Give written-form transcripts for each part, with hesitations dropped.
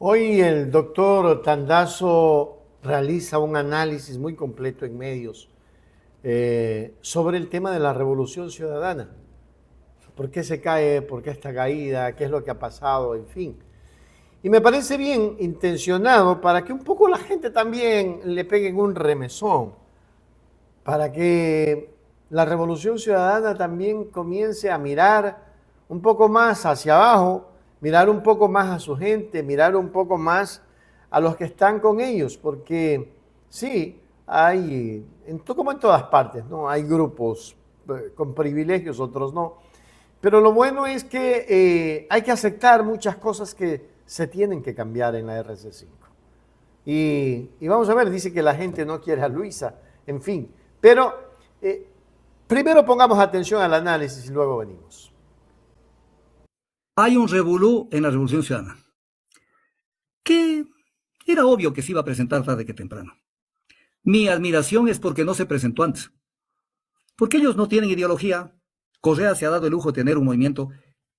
Hoy el doctor Tandazo realiza un análisis muy completo en medios sobre el tema de la revolución ciudadana. ¿Por qué se cae? ¿Por qué está caída? ¿Qué es lo que ha pasado? En fin. Y me parece bien intencionado para que un poco la gente también le peguen un remesón, para que la revolución ciudadana también comience a mirar un poco más hacia abajo, mirar un poco más a su gente, mirar un poco más a los que están con ellos, porque sí, hay, como en todas partes, ¿no? Hay grupos con privilegios, otros no. Pero lo bueno es que hay que aceptar muchas cosas que se tienen que cambiar en la RC5. Y vamos a ver, dice que la gente no quiere a Luisa, en fin. Pero primero pongamos atención al análisis y luego venimos. Hay un revolú en la Revolución Ciudadana, que era obvio que se iba a presentar tarde que temprano. Mi admiración es porque no se presentó antes, porque ellos no tienen ideología. Correa se ha dado el lujo de tener un movimiento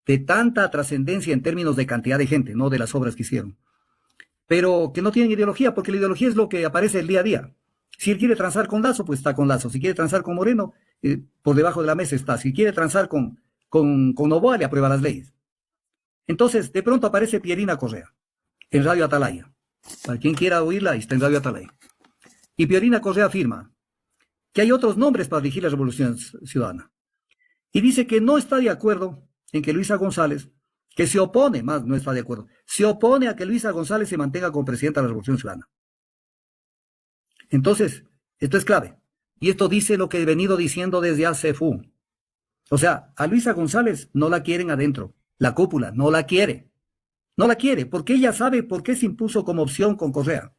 de tanta trascendencia en términos de cantidad de gente, no de las obras que hicieron, pero que no tienen ideología, porque la ideología es lo que aparece el día a día. Si él quiere transar con Lazo, pues está con Lazo. Si quiere transar con Moreno, por debajo de la mesa está. Si quiere transar con Noboa, le aprueba las leyes. Entonces, de pronto aparece Pierina Correa en Radio Atalaya. Para quien quiera oírla, está en Radio Atalaya. Y Pierina Correa afirma que hay otros nombres para dirigir la Revolución Ciudadana. Y dice que no está de acuerdo en que Luisa González, que se opone, más no está de acuerdo, se opone a que Luisa González se mantenga como presidenta de la Revolución Ciudadana. Entonces, esto es clave. Y esto dice lo que he venido diciendo desde hace fu. O sea, a Luisa González no la quieren adentro. La cúpula no la quiere. No la quiere, porque ella sabe por qué se impuso como opción con Correa,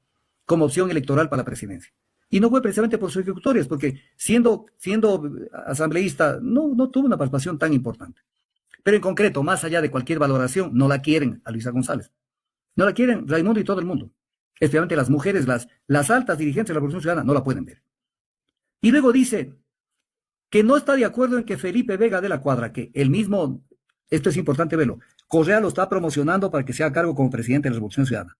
como opción electoral para la presidencia. Y no fue precisamente por sus ejecutorias, porque siendo asambleísta no tuvo una participación tan importante. Pero en concreto, más allá de cualquier valoración, no la quieren a Luisa González. No la quieren Raimundo y todo el mundo. Especialmente las mujeres, las altas dirigentes de la Revolución Ciudadana, no la pueden ver. Y luego dice que no está de acuerdo en que Felipe Vega de la Cuadra, que el mismo, esto es importante verlo, Correa lo está promocionando para que sea a cargo como presidente de la Revolución Ciudadana.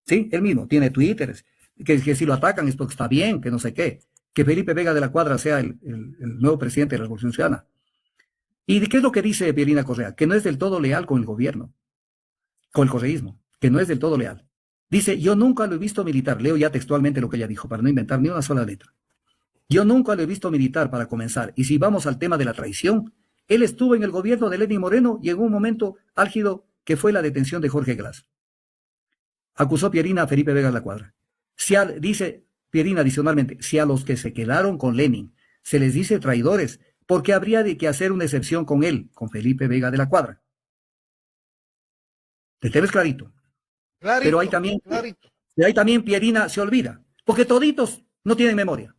¿Sí? Él mismo tiene Twitter, que si lo atacan es porque está bien, que no sé qué, que Felipe Vega de la Cuadra sea el nuevo presidente de la Revolución Ciudadana. ¿Y qué es lo que dice Pierina Correa? Que no es del todo leal con el gobierno, con el correísmo, que no es del todo leal. Dice, yo nunca lo he visto militar, leo ya textualmente lo que ella dijo, para no inventar ni una sola letra. Yo nunca lo he visto militar para comenzar, y si vamos al tema de la traición, él estuvo en el gobierno de Lenín Moreno y en un momento álgido que fue la detención de Jorge Glass. Acusó Pierina a Felipe Vega de la Cuadra. Dice Pierina adicionalmente, si a los que se quedaron con Lenin se les dice traidores, ¿por qué habría de que hacer una excepción con él, con Felipe Vega de la Cuadra? El tema es clarito. Pero Clarito, clarito. ahí también Pierina se olvida, porque toditos no tienen memoria.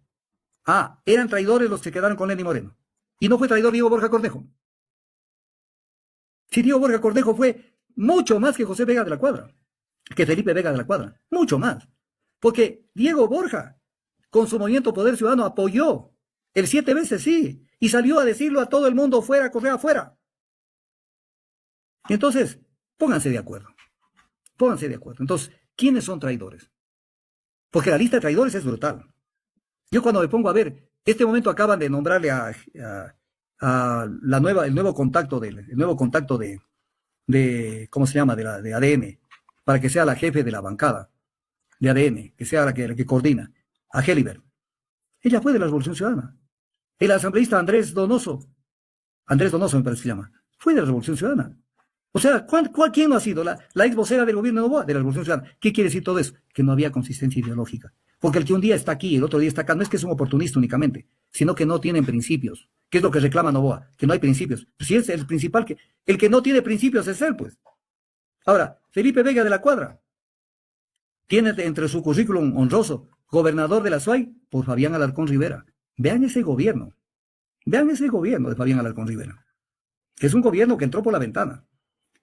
Ah, eran traidores los que quedaron con Lenín Moreno. Y no fue traidor Diego Borja Cornejo. Si Diego Borja Cornejo fue mucho más que José Vega de la Cuadra, que Felipe Vega de la Cuadra, mucho más. Porque Diego Borja, con su movimiento Poder Ciudadano, apoyó el 7 veces sí, y salió a decirlo a todo el mundo, fuera, Correa, fuera. Entonces, pónganse de acuerdo. Pónganse de acuerdo. Entonces, ¿quiénes son traidores? Porque la lista de traidores es brutal. Yo cuando me pongo a ver, este momento acaban de nombrarle a el nuevo contacto de ¿cómo se llama? De ADN, para que sea la jefe de la bancada de ADN, que sea la que coordina, a Helliber. Ella fue de la Revolución Ciudadana. El asambleísta Andrés Donoso me parece que se llama, fue de la Revolución Ciudadana. O sea, ¿quién no ha sido? La ex vocera del gobierno de Noboa, de la Revolución Ciudadana. ¿Qué quiere decir todo eso? Que no había consistencia ideológica. Porque el que un día está aquí y el otro día está acá, no es que es un oportunista únicamente, sino que no tienen principios. ¿Qué es lo que reclama Noboa? Que no hay principios. Pues si es el principal, el que no tiene principios es él, pues. Ahora, Felipe Vega de la Cuadra tiene entre su currículum honroso gobernador de la SUAY por Fabián Alarcón Rivera. Vean ese gobierno de Fabián Alarcón Rivera. Es un gobierno que entró por la ventana.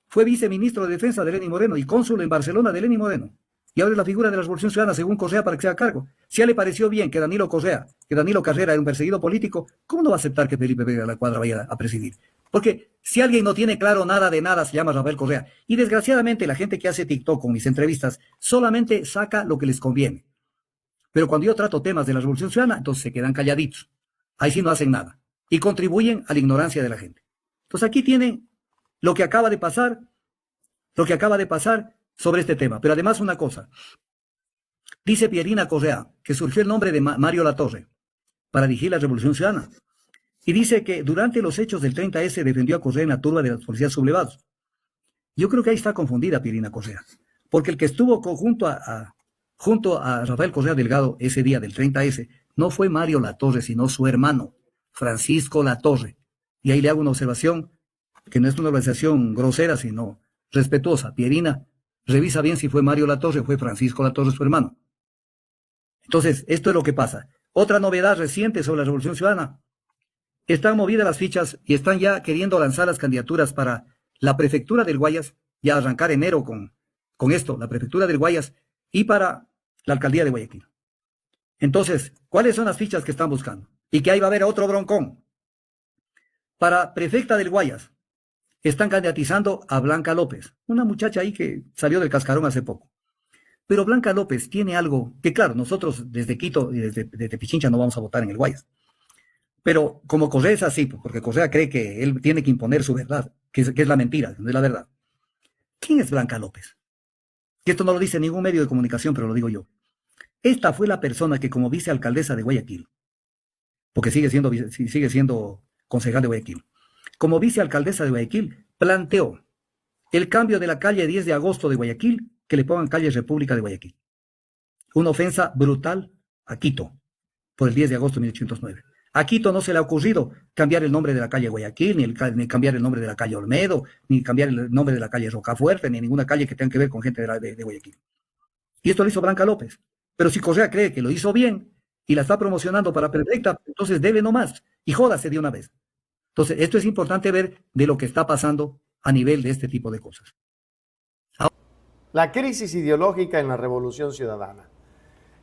Fue viceministro de Defensa de Lenín Moreno y cónsul en Barcelona de Lenín Moreno. y ahora es la figura de la Revolución Ciudadana según Correa para que sea a cargo. Si a él le pareció bien que Danilo Carrera era un perseguido político, ¿cómo no va a aceptar que Felipe Vega de la Cuadra vaya a presidir? Porque si alguien no tiene claro nada de nada, se llama Rafael Correa. Y desgraciadamente la gente que hace TikTok con mis entrevistas solamente saca lo que les conviene. Pero cuando yo trato temas de la Revolución Ciudadana, entonces se quedan calladitos. Ahí sí no hacen nada. Y contribuyen a la ignorancia de la gente. Entonces aquí tienen lo que acaba de pasar sobre este tema. Pero además una cosa. Dice Pierina Correa que surgió el nombre de Mario Latorre para dirigir la Revolución Ciudadana. Y dice que durante los hechos del 30S defendió a Correa en la turba de los policías sublevados. Yo creo que ahí está confundida Pierina Correa. Porque el que estuvo junto a Rafael Correa Delgado ese día del 30S no fue Mario Latorre, sino su hermano, Francisco Latorre. Y ahí le hago una observación que no es una organización grosera, sino respetuosa. Pierina, revisa bien si fue Mario Latorre o fue Francisco Latorre su hermano. Entonces, esto es lo que pasa. Otra novedad reciente sobre la Revolución Ciudadana. Están movidas las fichas y están ya queriendo lanzar las candidaturas para la prefectura del Guayas, ya arrancar enero con esto, la prefectura del Guayas, y para la alcaldía de Guayaquil. Entonces, ¿cuáles son las fichas que están buscando? Y que ahí va a haber otro broncón. Para prefecta del Guayas, están candidatizando a Blanca López, una muchacha ahí que salió del cascarón hace poco. Pero Blanca López tiene algo que, claro, nosotros desde Quito y desde Pichincha no vamos a votar en el Guayas. Pero como Correa es así, porque Correa cree que él tiene que imponer su verdad, que es la mentira, no es la verdad. ¿Quién es Blanca López? Que esto no lo dice ningún medio de comunicación, pero lo digo yo. Esta fue la persona que como vicealcaldesa de Guayaquil, porque sigue siendo concejal de Guayaquil, como vicealcaldesa de Guayaquil, planteó el cambio de la calle 10 de agosto de Guayaquil, que le pongan calle República de Guayaquil. Una ofensa brutal a Quito, por el 10 de agosto de 1809. A Quito no se le ha ocurrido cambiar el nombre de la calle Guayaquil, ni cambiar el nombre de la calle Olmedo, ni cambiar el nombre de la calle Rocafuerte, ni ninguna calle que tenga que ver con gente de Guayaquil. Y esto lo hizo Blanca López. Pero si Correa cree que lo hizo bien y la está promocionando para prefecta, entonces debe nomás y jódase de una vez. Entonces, esto es importante ver de lo que está pasando a nivel de este tipo de cosas. La crisis ideológica en la Revolución Ciudadana.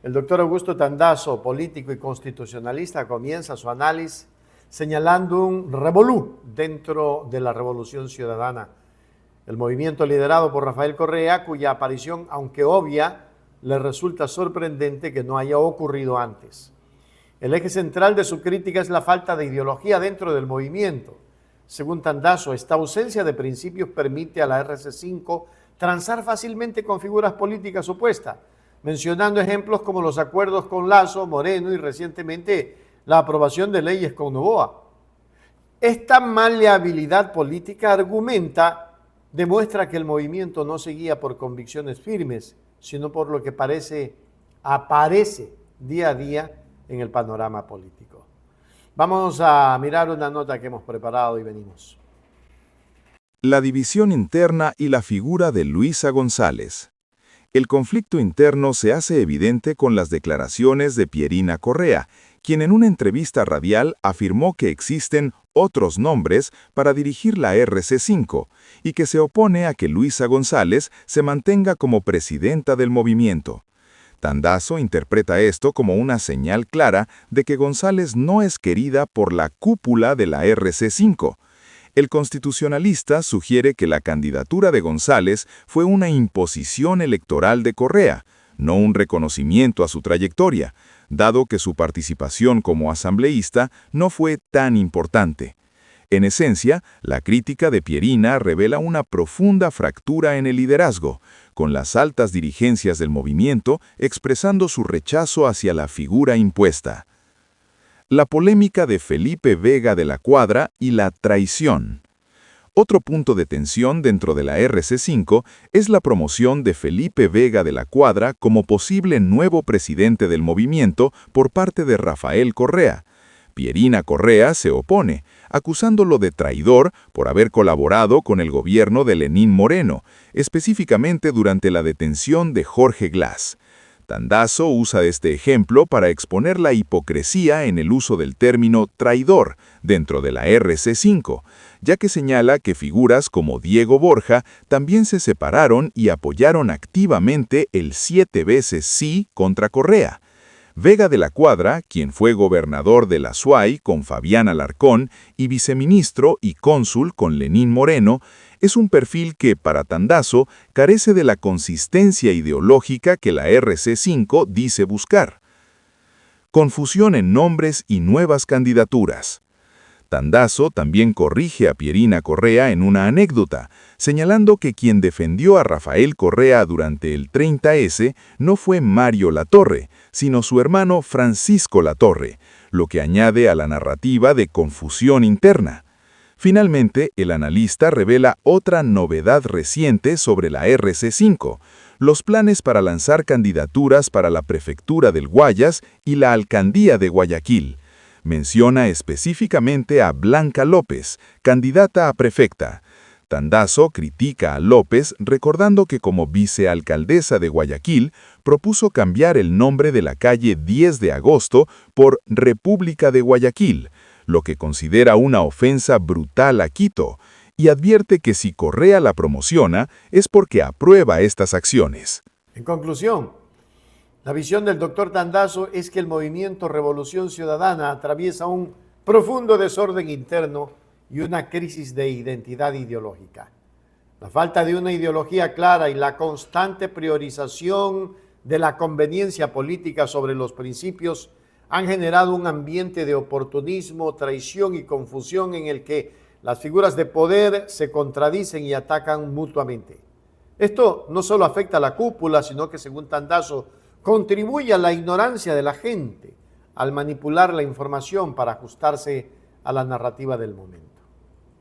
El doctor Augusto Tandazo, político y constitucionalista, comienza su análisis señalando un revolú dentro de la Revolución Ciudadana. El movimiento liderado por Rafael Correa, cuya aparición, aunque obvia, le resulta sorprendente que no haya ocurrido antes. El eje central de su crítica es la falta de ideología dentro del movimiento. Según Tandazo, esta ausencia de principios permite a la RC5 transar fácilmente con figuras políticas opuestas, mencionando ejemplos como los acuerdos con Lasso, Moreno y recientemente la aprobación de leyes con Noboa. Esta maleabilidad política, argumenta, demuestra que el movimiento no se guía por convicciones firmes, sino por lo que aparece día a día en el panorama político. Vamos a mirar una nota que hemos preparado y venimos. La división interna y la figura de Luisa González. El conflicto interno se hace evidente con las declaraciones de Pierina Correa, quien en una entrevista radial afirmó que existen otros nombres para dirigir la RC5 y que se opone a que Luisa González se mantenga como presidenta del movimiento. Tandazo interpreta esto como una señal clara de que González no es querida por la cúpula de la RC5. El constitucionalista sugiere que la candidatura de González fue una imposición electoral de Correa, no un reconocimiento a su trayectoria, dado que su participación como asambleísta no fue tan importante. En esencia, la crítica de Pierina revela una profunda fractura en el liderazgo, con las altas dirigencias del movimiento expresando su rechazo hacia la figura impuesta. La polémica de Felipe Vega de la Cuadra y la traición. Otro punto de tensión dentro de la RC5 es la promoción de Felipe Vega de la Cuadra como posible nuevo presidente del movimiento por parte de Rafael Correa. Pierina Correa se opone, acusándolo de traidor por haber colaborado con el gobierno de Lenín Moreno, específicamente durante la detención de Jorge Glass. Tandazo usa este ejemplo para exponer la hipocresía en el uso del término traidor dentro de la RC5, ya que señala que figuras como Diego Borja también se separaron y apoyaron activamente el 7 veces sí contra Correa. Vega de la Cuadra, quien fue gobernador de la SUAY con Fabián Alarcón y viceministro y cónsul con Lenín Moreno, es un perfil que, para Tandazo, carece de la consistencia ideológica que la RC5 dice buscar. Confusión en nombres y nuevas candidaturas. Tandazo también corrige a Pierina Correa en una anécdota, señalando que quien defendió a Rafael Correa durante el 30S no fue Mario Latorre, sino su hermano Francisco Latorre, lo que añade a la narrativa de confusión interna. Finalmente, el analista revela otra novedad reciente sobre la RC5, los planes para lanzar candidaturas para la prefectura del Guayas y la alcaldía de Guayaquil. Menciona específicamente a Blanca López, candidata a prefecta. Tandazo critica a López recordando que como vicealcaldesa de Guayaquil propuso cambiar el nombre de la calle 10 de agosto por República de Guayaquil, lo que considera una ofensa brutal a Quito, y advierte que si Correa la promociona es porque aprueba estas acciones. En conclusión, la visión del doctor Tandazo es que el movimiento Revolución Ciudadana atraviesa un profundo desorden interno y una crisis de identidad ideológica. La falta de una ideología clara y la constante priorización de la conveniencia política sobre los principios han generado un ambiente de oportunismo, traición y confusión en el que las figuras de poder se contradicen y atacan mutuamente. Esto no solo afecta a la cúpula, sino que, según Tandazo, contribuye a la ignorancia de la gente al manipular la información para ajustarse a la narrativa del momento.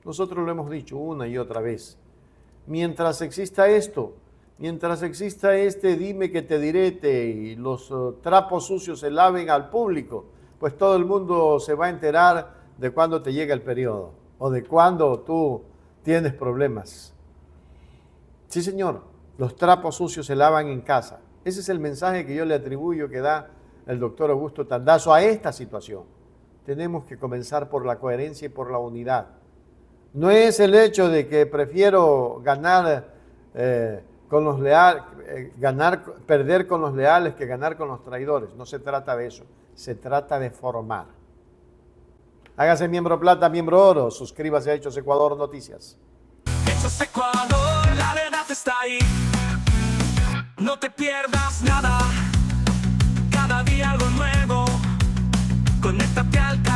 Nosotros lo hemos dicho una y otra vez. Mientras exista esto, mientras exista este dime que te direte y los trapos sucios se laven al público, pues todo el mundo se va a enterar de cuándo te llega el periodo o de cuándo tú tienes problemas. Sí, señor, los trapos sucios se lavan en casa. Ese es el mensaje que yo le atribuyo que da el doctor Augusto Tandazo a esta situación. Tenemos que comenzar por la coherencia y por la unidad. No es el hecho de que prefiero ganar con los leales, perder con los leales que ganar con los traidores. No se trata de eso. Se trata de formar. Hágase miembro plata, miembro oro. Suscríbase a Hechos Ecuador Noticias. Hechos Ecuador, la verdad está ahí. No te pierdas nada. Cada día algo nuevo. Conéctate al canal.